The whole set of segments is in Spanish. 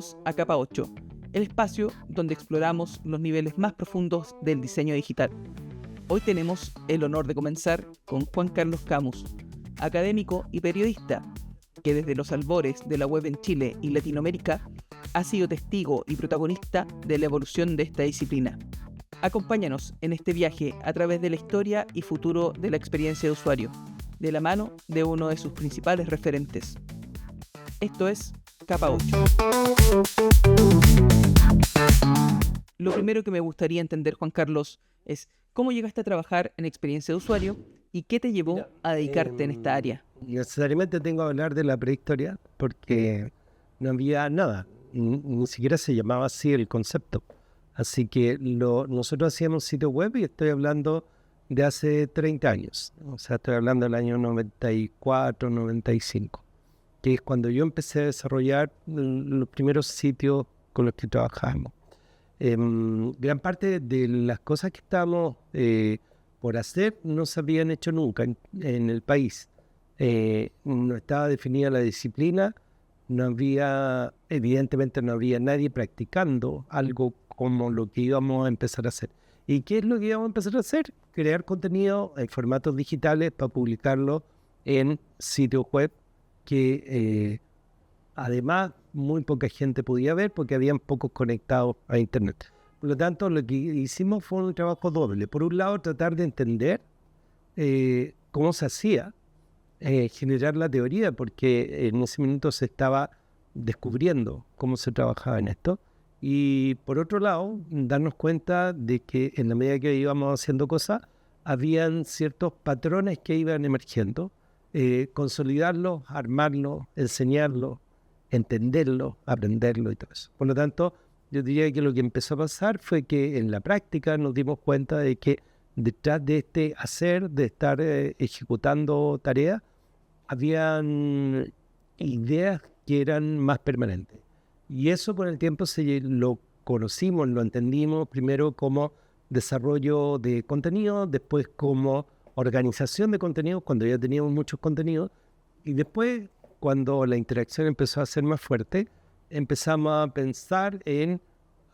Bienvenidos a Capa 8, el espacio donde exploramos los niveles más profundos del diseño digital. Hoy tenemos el honor de comenzar con Juan Carlos Camus, académico y periodista, que desde los albores de la web en Chile y Latinoamérica ha sido testigo y protagonista de la evolución de esta disciplina. Acompáñanos en este viaje a través de la historia y futuro de la experiencia de usuario, de la mano de uno de sus principales referentes. Esto es Capa 8. Lo primero que me gustaría entender, Juan Carlos, es cómo llegaste a trabajar en experiencia de usuario y qué te llevó a dedicarte en esta área. Necesariamente tengo que hablar de la prehistoria porque no había nada, ni siquiera se llamaba así el concepto. Así que nosotros hacíamos sitio web y estoy hablando de hace 30 años, o sea, estoy hablando del año 94, 95, que es cuando yo empecé a desarrollar los primeros sitios con los que trabajábamos. Gran parte de las cosas que estábamos por hacer no se habían hecho nunca en el país. No estaba definida la disciplina, evidentemente no había nadie practicando algo como lo que íbamos a empezar a hacer. ¿Y qué es lo que íbamos a empezar a hacer? Crear contenido en formatos digitales para publicarlo en sitios web que además muy poca gente podía ver porque habían pocos conectados a internet. Por lo tanto, lo que hicimos fue un trabajo doble. Por un lado, tratar de entender cómo se hacía, generar la teoría, porque en ese momento se estaba descubriendo cómo se trabajaba en esto. Y por otro lado, darnos cuenta de que en la medida que íbamos haciendo cosas, habían ciertos patrones que iban emergiendo, consolidarlos, armarlos, enseñarlos, entenderlos, aprenderlos y todo eso. Por lo tanto, yo diría que lo que empezó a pasar fue que en la práctica nos dimos cuenta de que detrás de este hacer, de estar ejecutando tareas, habían ideas que eran más permanentes. Y eso con el tiempo lo conocimos, lo entendimos primero como desarrollo de contenido, después como organización de contenidos, cuando ya teníamos muchos contenidos, y después, cuando la interacción empezó a ser más fuerte, empezamos a pensar en,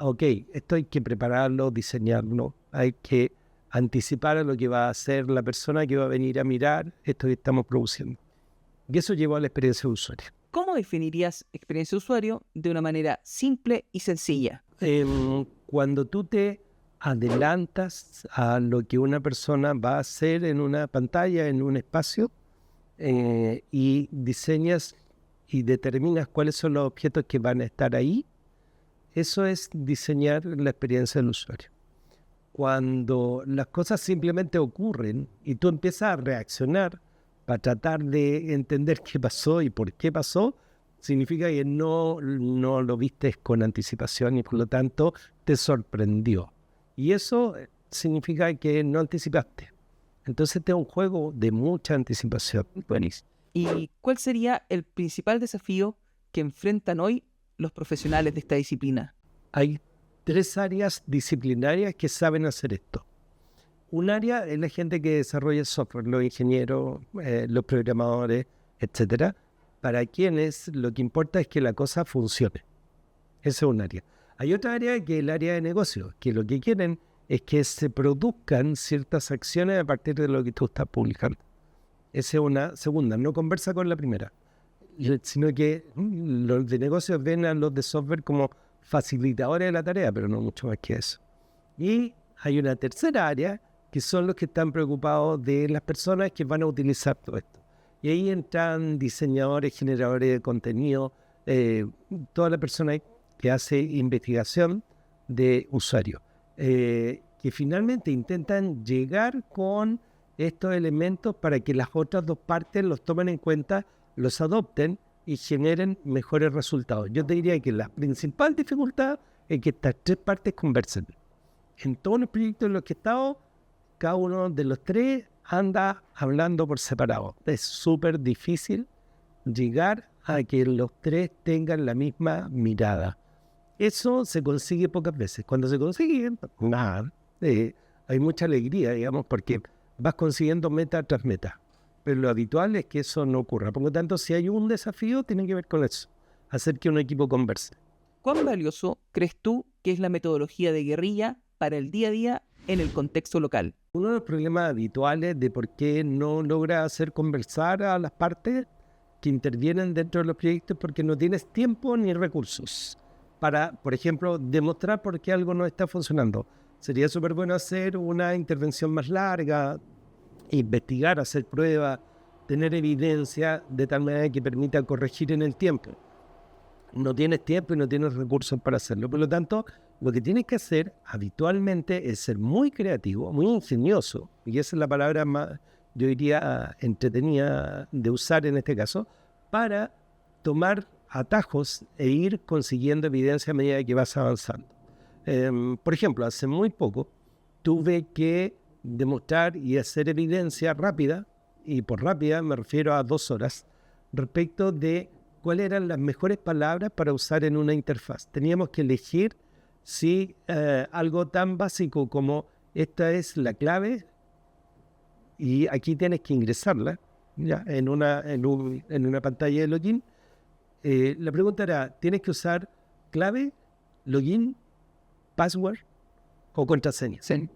ok, esto hay que prepararlo, diseñarlo, hay que anticipar a lo que va a hacer la persona que va a venir a mirar esto que estamos produciendo. Y eso llevó a la experiencia de usuario. ¿Cómo definirías experiencia de usuario de una manera simple y sencilla? Cuando tú te adelantas a lo que una persona va a hacer en una pantalla, en un espacio, y diseñas y determinas cuáles son los objetos que van a estar ahí, eso es diseñar la experiencia del usuario. Cuando las cosas simplemente ocurren y tú empiezas a reaccionar para tratar de entender qué pasó y por qué pasó, significa que no lo viste con anticipación y por lo tanto te sorprendió. Y eso significa que no anticipaste. Entonces este es un juego de mucha anticipación. Buenísimo. ¿Y cuál sería el principal desafío que enfrentan hoy los profesionales de esta disciplina? Hay 3 áreas disciplinarias que saben hacer esto. Un área es la gente que desarrolla software, los ingenieros, los programadores, etcétera, para quienes lo que importa es que la cosa funcione. Ese es un área. Hay otra área que es el área de negocio, que lo que quieren es que se produzcan ciertas acciones a partir de lo que tú estás publicando. Esa es una segunda, no conversa con la primera, sino que los de negocios ven a los de software como facilitadores de la tarea, pero no mucho más que eso. Y hay una tercera área que son los que están preocupados de las personas que van a utilizar todo esto. Y ahí entran diseñadores, generadores de contenido, toda la persona que hace investigación de usuario, que finalmente intentan llegar con estos elementos para que las otras dos partes los tomen en cuenta, los adopten y generen mejores resultados. Yo te diría que la principal dificultad es que estas 3 partes conversen. En todos los proyectos en los que he estado, cada uno de los 3 anda hablando por separado. Es súper difícil llegar a que los 3 tengan la misma mirada. Eso se consigue pocas veces. Cuando se consigue, nada, hay mucha alegría, digamos, porque vas consiguiendo meta tras meta. Pero lo habitual es que eso no ocurra. Por lo tanto, si hay un desafío, tiene que ver con eso. Hacer que un equipo converse. ¿Cuán valioso crees tú que es la metodología de guerrilla para el día a día en el contexto local? Uno de los problemas habituales de por qué no logra hacer conversar a las partes que intervienen dentro de los proyectos es porque no tienes tiempo ni recursos para, por ejemplo, demostrar por qué algo no está funcionando. Sería súper bueno hacer una intervención más larga, investigar, hacer pruebas, tener evidencia de tal manera que permita corregir en el tiempo. No tienes tiempo y no tienes recursos para hacerlo. Por lo tanto, lo que tienes que hacer habitualmente es ser muy creativo, muy ingenioso, y esa es la palabra más, yo diría, entretenida de usar en este caso, para tomar atajos e ir consiguiendo evidencia a medida que vas avanzando. Por ejemplo, hace muy poco tuve que demostrar y hacer evidencia rápida, y por rápida me refiero a 2 horas, respecto de cuáles eran las mejores palabras para usar en una interfaz. Teníamos que elegir si algo tan básico como esta es la clave y aquí tienes que ingresarla ya, en una pantalla de login. La pregunta era, ¿tienes que usar clave, login, password o contraseña? Sí.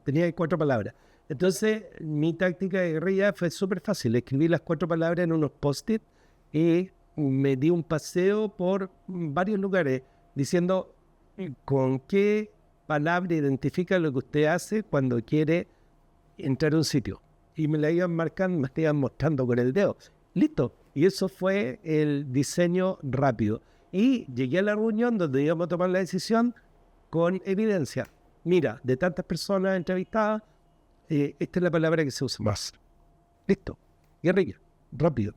Tenía 4 palabras. Entonces, mi táctica de guerrilla fue súper fácil. Escribí las 4 palabras en unos post-it y me di un paseo por varios lugares diciendo con qué palabra identifica lo que usted hace cuando quiere entrar a un sitio. Y me la iban marcando, me iban mostrando con el dedo. Listo. Y eso fue el diseño rápido. Y llegué a la reunión donde íbamos a tomar la decisión con evidencia. Mira, de tantas personas entrevistadas, esta es la palabra que se usa más. Listo. Guerrilla. Rápido.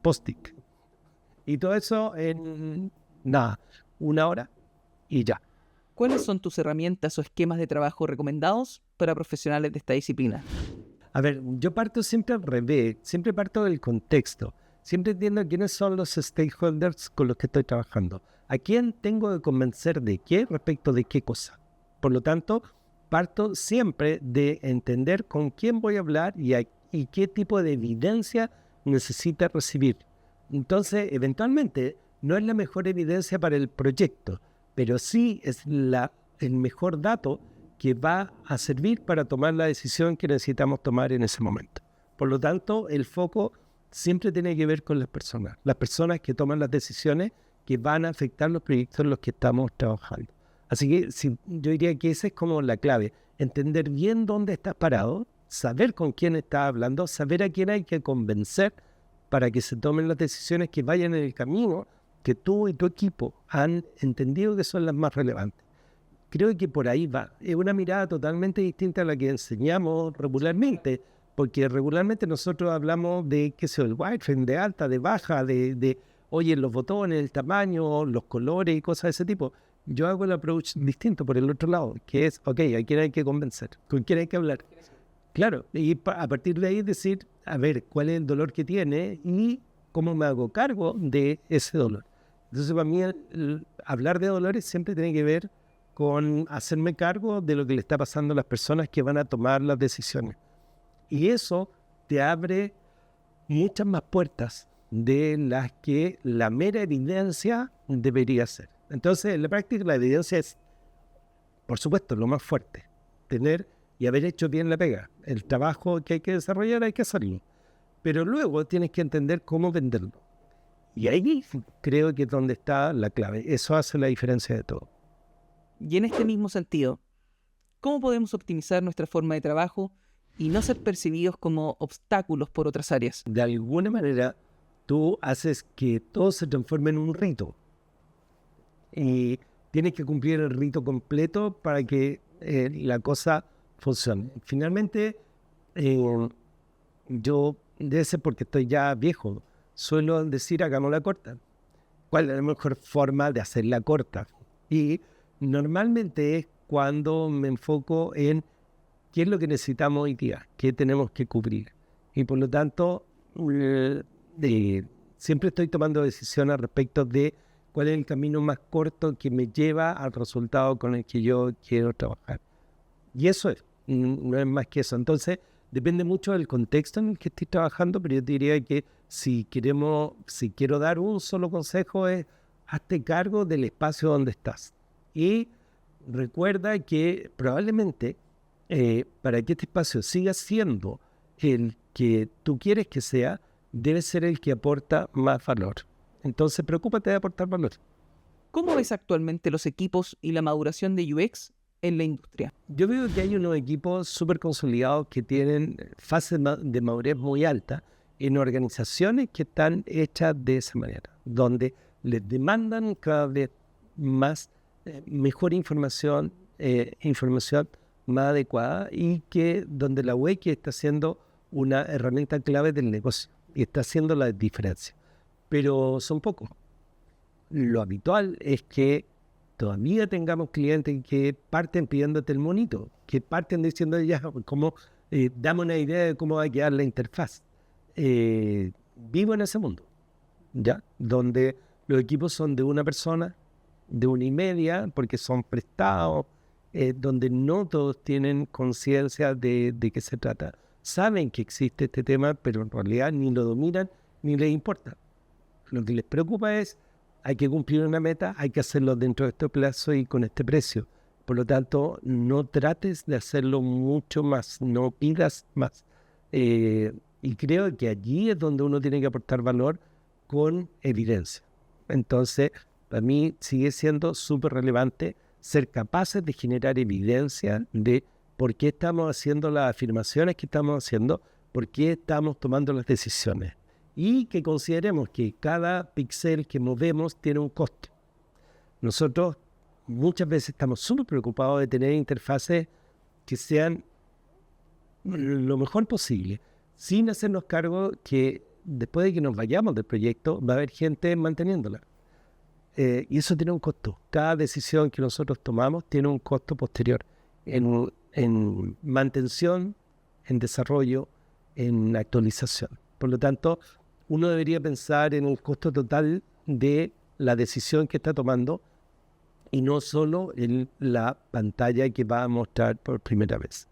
Post-it. Y todo eso en, 1 hora y ya. ¿Cuáles son tus herramientas o esquemas de trabajo recomendados para profesionales de esta disciplina? A ver, yo parto siempre al revés, siempre parto del contexto. Siempre entiendo quiénes son los stakeholders con los que estoy trabajando. ¿A quién tengo que convencer de qué respecto de qué cosa? Por lo tanto, parto siempre de entender con quién voy a hablar y qué tipo de evidencia necesita recibir. Entonces, eventualmente, no es la mejor evidencia para el proyecto, pero sí es el mejor dato que va a servir para tomar la decisión que necesitamos tomar en ese momento. Por lo tanto, el foco siempre tiene que ver con las personas que toman las decisiones que van a afectar los proyectos en los que estamos trabajando. Así que yo diría que esa es como la clave, entender bien dónde estás parado, saber con quién estás hablando, saber a quién hay que convencer para que se tomen las decisiones que vayan en el camino que tú y tu equipo han entendido que son las más relevantes. Creo que por ahí va. Es una mirada totalmente distinta a la que enseñamos regularmente, porque regularmente nosotros hablamos de, qué sé yo, el wireframe, de alta, de baja, oye, los botones, el tamaño, los colores y cosas de ese tipo. Yo hago el approach distinto por el otro lado, que es, ok, ¿a quién hay que convencer? ¿Con quién hay que hablar? Claro, y a partir de ahí decir, a ver, cuál es el dolor que tiene y cómo me hago cargo de ese dolor. Entonces, para mí, hablar de dolores siempre tiene que ver con hacerme cargo de lo que le está pasando a las personas que van a tomar las decisiones. Y eso te abre muchas más puertas de las que la mera evidencia debería ser. Entonces, en la práctica, la evidencia es, por supuesto, lo más fuerte. Tener y haber hecho bien la pega. El trabajo que hay que desarrollar hay que hacerlo. Pero luego tienes que entender cómo venderlo. Y ahí creo que es donde está la clave. Eso hace la diferencia de todo. Y en este mismo sentido, ¿cómo podemos optimizar nuestra forma de trabajo y no ser percibidos como obstáculos por otras áreas? De alguna manera, tú haces que todo se transforme en un rito. Y tienes que cumplir el rito completo para que la cosa funcione. Finalmente, yo, debe ser porque estoy ya viejo, suelo decir hagámosla corta. ¿Cuál es la mejor forma de hacerla corta? Y normalmente es cuando me enfoco en qué es lo que necesitamos hoy día, qué tenemos que cubrir. Y por lo tanto, siempre estoy tomando decisiones respecto de cuál es el camino más corto que me lleva al resultado con el que yo quiero trabajar. Y eso es, no es más que eso. Entonces, depende mucho del contexto en el que estoy trabajando, pero yo te diría que si quiero dar un solo consejo es hazte cargo del espacio donde estás. Y recuerda que probablemente para que este espacio siga siendo el que tú quieres que sea, debe ser el que aporta más valor. Entonces, preocúpate de aportar valor. ¿Cómo ves actualmente los equipos y la maduración de UX en la industria? Yo veo que hay unos equipos súper consolidados que tienen fases de madurez muy alta en organizaciones que están hechas de esa manera, donde les demandan cada vez más mejor información, información más adecuada, y que donde la UX está siendo una herramienta clave del negocio y está haciendo la diferencia. Pero son pocos. Lo habitual es que todavía tengamos clientes que parten pidiéndote el monito, que parten diciendo ya, como dame una idea de cómo va a quedar la interfaz. Vivo en ese mundo, ¿ya? Donde los equipos son de una persona, de una y media, porque son prestados, donde no todos tienen conciencia de qué se trata. Saben que existe este tema, pero en realidad ni lo dominan ni les importa. Lo que les preocupa es, hay que cumplir una meta, hay que hacerlo dentro de este plazo y con este precio. Por lo tanto, no trates de hacerlo mucho más, no pidas más. Y creo que allí es donde uno tiene que aportar valor con evidencia. Entonces, para mí sigue siendo súper relevante ser capaces de generar evidencia de por qué estamos haciendo las afirmaciones que estamos haciendo, por qué estamos tomando las decisiones. Y que consideremos que cada píxel que movemos tiene un costo. Nosotros muchas veces estamos súper preocupados de tener interfaces que sean lo mejor posible, sin hacernos cargo que después de que nos vayamos del proyecto va a haber gente manteniéndola. Y eso tiene un costo. Cada decisión que nosotros tomamos tiene un costo posterior en mantención, en desarrollo, en actualización. Por lo tanto, uno debería pensar en el costo total de la decisión que está tomando y no solo en la pantalla que va a mostrar por primera vez.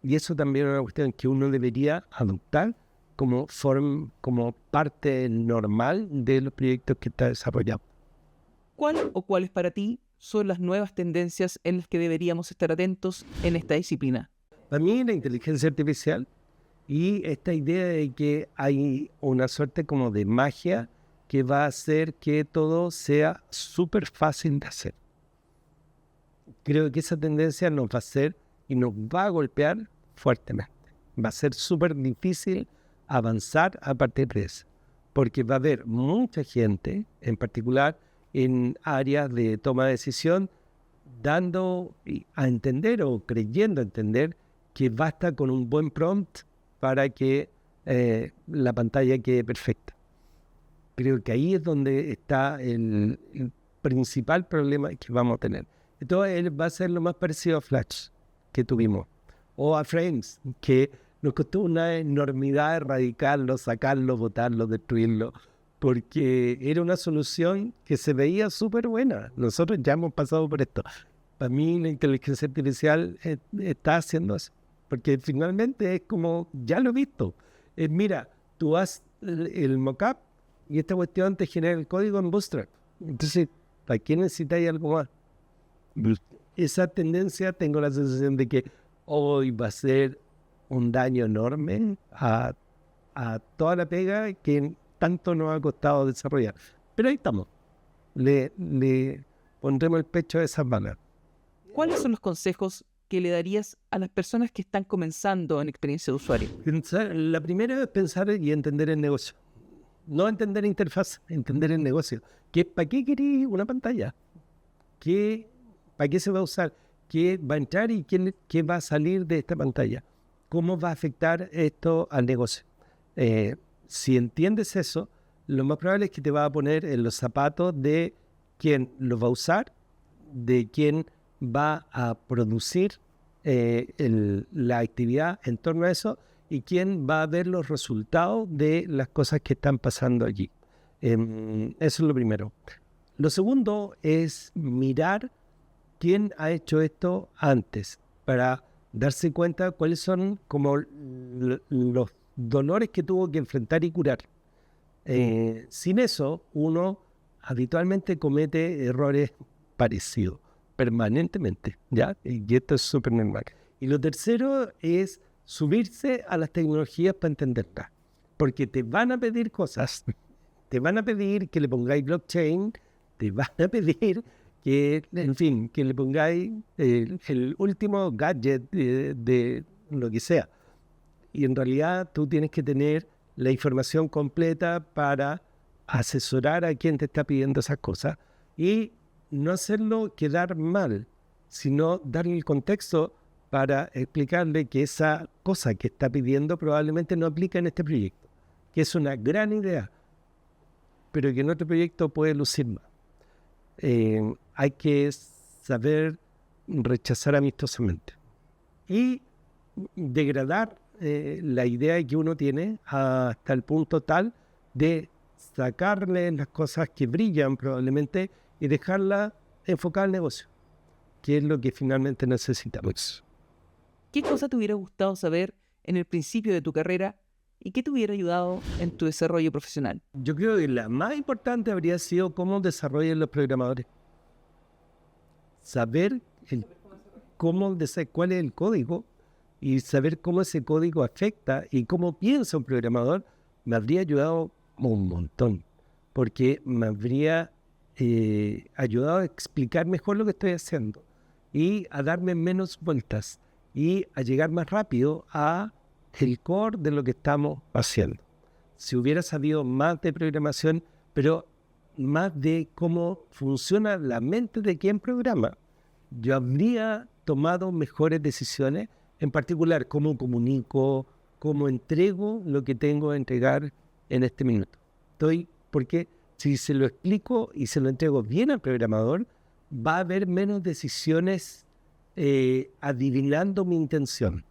Y eso también es una cuestión que uno debería adoptar como parte normal de los proyectos que está desarrollando. ¿Cuál o cuáles para ti son las nuevas tendencias en las que deberíamos estar atentos en esta disciplina? Para mí, la inteligencia artificial y esta idea de que hay una suerte como de magia que va a hacer que todo sea súper fácil de hacer. Creo que esa tendencia nos va a hacer y nos va a golpear fuertemente. Va a ser súper difícil avanzar a partir de eso, porque va a haber mucha gente, en particular en áreas de toma de decisión, dando a entender o creyendo entender que basta con un buen prompt para que la pantalla quede perfecta. Creo que ahí es donde está el principal problema que vamos a tener. Entonces va a ser lo más parecido a Flash que tuvimos, o a Frames, que nos costó una enormidad erradicarlo, sacarlo, botarlo, destruirlo, porque era una solución que se veía súper buena. Nosotros ya hemos pasado por esto. Para mí la inteligencia artificial está haciendo eso, porque finalmente es como, ya lo he visto. Mira, tú haz el mockup y esta cuestión te genera el código en Bootstrap. Entonces, ¿para qué necesitáis algo más? Esa tendencia, tengo la sensación de que hoy va a ser un daño enorme a toda la pega que tanto nos ha costado desarrollar. Pero ahí estamos. Le pondremos el pecho a esas balas. ¿Cuáles son los consejos que le darías a las personas que están comenzando en experiencia de usuario? La primera es pensar y entender el negocio. No entender interfaz, entender el negocio. ¿Para qué queréis una pantalla? ¿Para qué se va a usar? ¿Qué va a entrar y qué va a salir de esta pantalla? ¿Cómo va a afectar esto al negocio? Si entiendes eso, lo más probable es que te va a poner en los zapatos de quien lo va a usar, de quien va a producir la actividad en torno a eso y quién va a ver los resultados de las cosas que están pasando allí. Eso es lo primero. Lo segundo es mirar quién ha hecho esto antes para darse cuenta cuáles son como los dolores que tuvo que enfrentar y curar. Sin eso, uno habitualmente comete errores parecidos, permanentemente, ¿ya? Y esto es súper normal. Y lo tercero es subirse a las tecnologías para entenderlas, porque te van a pedir cosas, te van a pedir que le pongáis blockchain, te van a pedir que, en fin, que le pongáis el último gadget de lo que sea. Y en realidad tú tienes que tener la información completa para asesorar a quien te está pidiendo esas cosas y no hacerlo quedar mal, sino darle el contexto para explicarle que esa cosa que está pidiendo probablemente no aplica en este proyecto, que es una gran idea, pero que en otro proyecto puede lucir más. Hay que saber rechazar amistosamente y degradar la idea que uno tiene hasta el punto tal de sacarle las cosas que brillan probablemente y dejarla enfocada al negocio, que es lo que finalmente necesitamos. ¿Qué cosa te hubiera gustado saber en el principio de tu carrera y qué te hubiera ayudado en tu desarrollo profesional? Yo creo que la más importante habría sido cómo desarrollan los programadores. Saber cuál es el código y saber cómo ese código afecta y cómo piensa un programador me habría ayudado un montón, porque me habría ayudado a explicar mejor lo que estoy haciendo y a darme menos vueltas y a llegar más rápido a el core de lo que estamos haciendo. Si hubiera sabido más de programación, pero más de cómo funciona la mente de quien programa, yo habría tomado mejores decisiones, en particular cómo comunico, cómo entrego lo que tengo que entregar en este minuto. Porque si se lo explico y se lo entrego bien al programador, va a haber menos decisiones adivinando mi intención.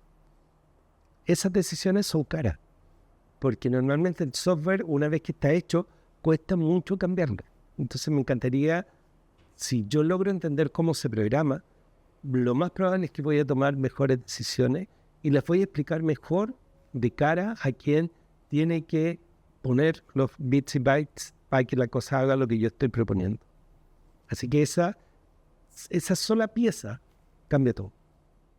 Esas decisiones son caras, porque normalmente el software, una vez que está hecho, cuesta mucho cambiarlo. Entonces me encantaría, si yo logro entender cómo se programa, lo más probable es que voy a tomar mejores decisiones y las voy a explicar mejor de cara a quien tiene que poner los bits y bytes para que la cosa haga lo que yo estoy proponiendo. Así que esa sola pieza cambia todo.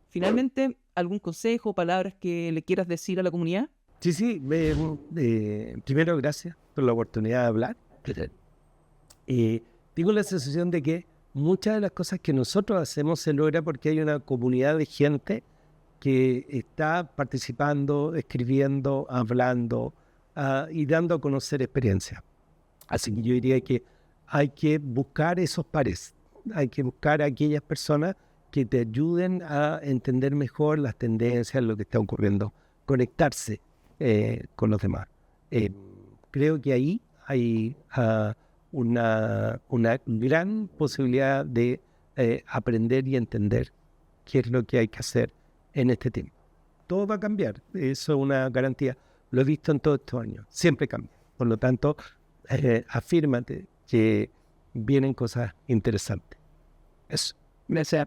Finalmente, ¿algún consejo o palabras que le quieras decir a la comunidad? Sí, primero gracias por la oportunidad de hablar. Tengo la sensación de que muchas de las cosas que nosotros hacemos se logra porque hay una comunidad de gente que está participando, escribiendo, hablando y dando a conocer experiencias. Así que yo diría que hay que buscar esos pares, hay que buscar a aquellas personas que te ayuden a entender mejor las tendencias, lo que está ocurriendo, conectarse con los demás. Creo que ahí hay una gran posibilidad de aprender y entender qué es lo que hay que hacer en este tiempo. Todo va a cambiar, eso es una garantía. Lo he visto en todos estos años, siempre cambia. Por lo tanto, afírmate que vienen cosas interesantes. Eso. Gracias.